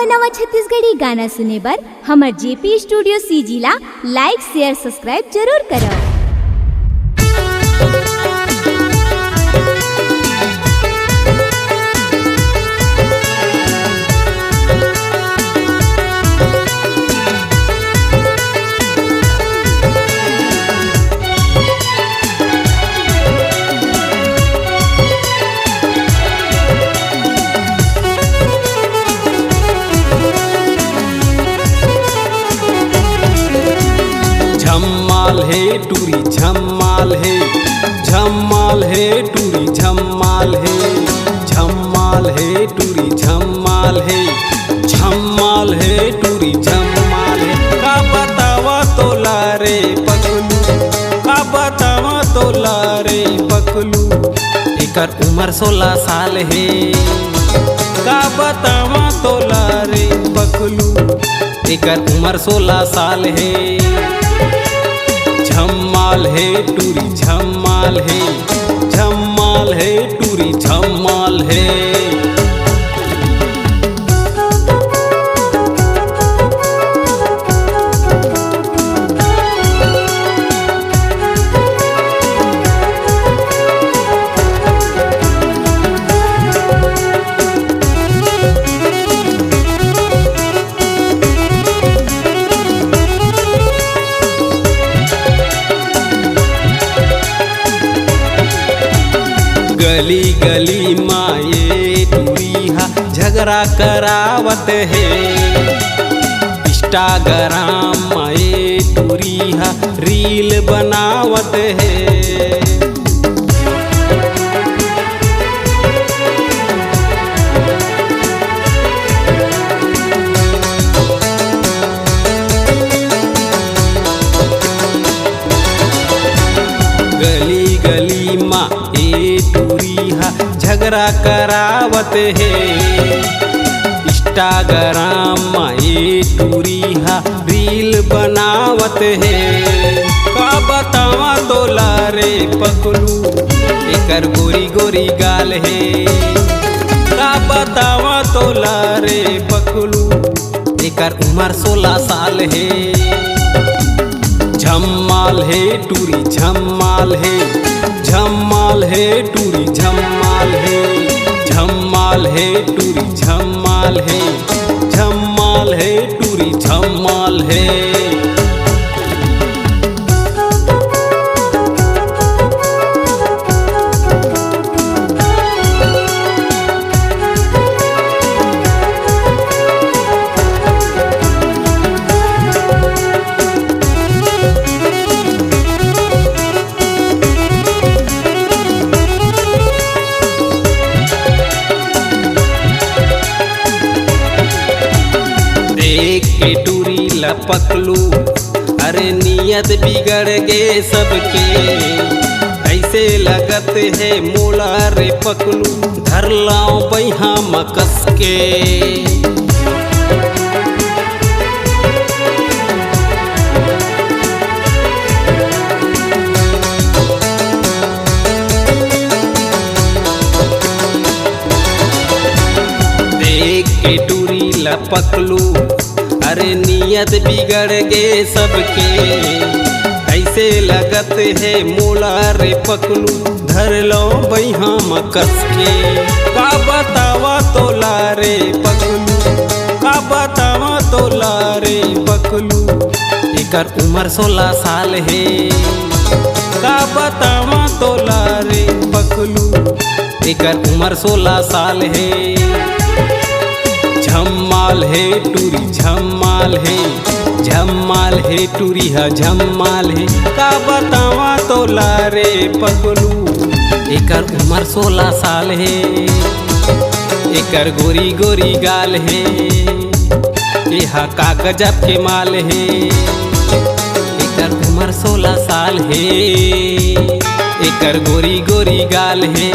नवा नवा छत्तीसगढ़ी गाना सुने बर हमर जेपी स्टूडियो सीजी ला लाइक शेयर सब्सक्राइब जरूर करो। झम्माल है टूरी झम्माल है, झम्माल है टूरी झम्माल है, झम्माल है टूरी झम्माल है, झम्माल है टूरी झम्माल है। का बतावा तोला रे पकलू, का बतावा तोला रे पकलू, एकर उम्र 16 साल है। का बतावा तोला रे पकलू, एकर उम्र 16 साल है। झम्माल है टूरी झम्माल है, झम्माल है टूरी झम्माल है। गली गली माये टूरी झगड़ा करावत है। इंस्टाग्राम माये टूरी रील बनावत है। गली गली माँ झगड़ा करावत है। इंस्टाग्राम माये टूरी रील बनावत है। का बतावा तोला रे पकलू, एकर गोरी गोरी गाल है। का बतावा तोला रे पकलू, एकर उम्र 16 साल है। झम्माल है टूरी झम्माल है, झम्माल है टूरी झम्माल है, झम्माल है टूरी झम्माल है, झम्माल है टूरी झम्माल है। देख के टूरी लपकलू, अरे नियत बिगड़ गए सबके। ऐसे लगत है मोला रे पकलू, धर लाओ बैहा मकस के। देख के टूरी लपकलू, अरे नियत बिगड़ गए सबके। ऐसे लगत है मोला रे पकलू, धर लो बैहा मकस के। का बतावा तोला रे पकलू, का बतावा तोला रे पकलू, एकर उम्र 16 साल है। का बतावा तोला रे पकलू, एकर उम्र 16 साल है। झम्माल है टूरी झम्माल है, झम्माल है टूरी झम्माल है। का बतावा तोला रे पकलू, एकर उम्र 16 साल है। एकर गोरी गोरी गाल है, यह का गजब के माल है। एकर उम्र 16 साल है, एकर गोरी गोरी गाल है।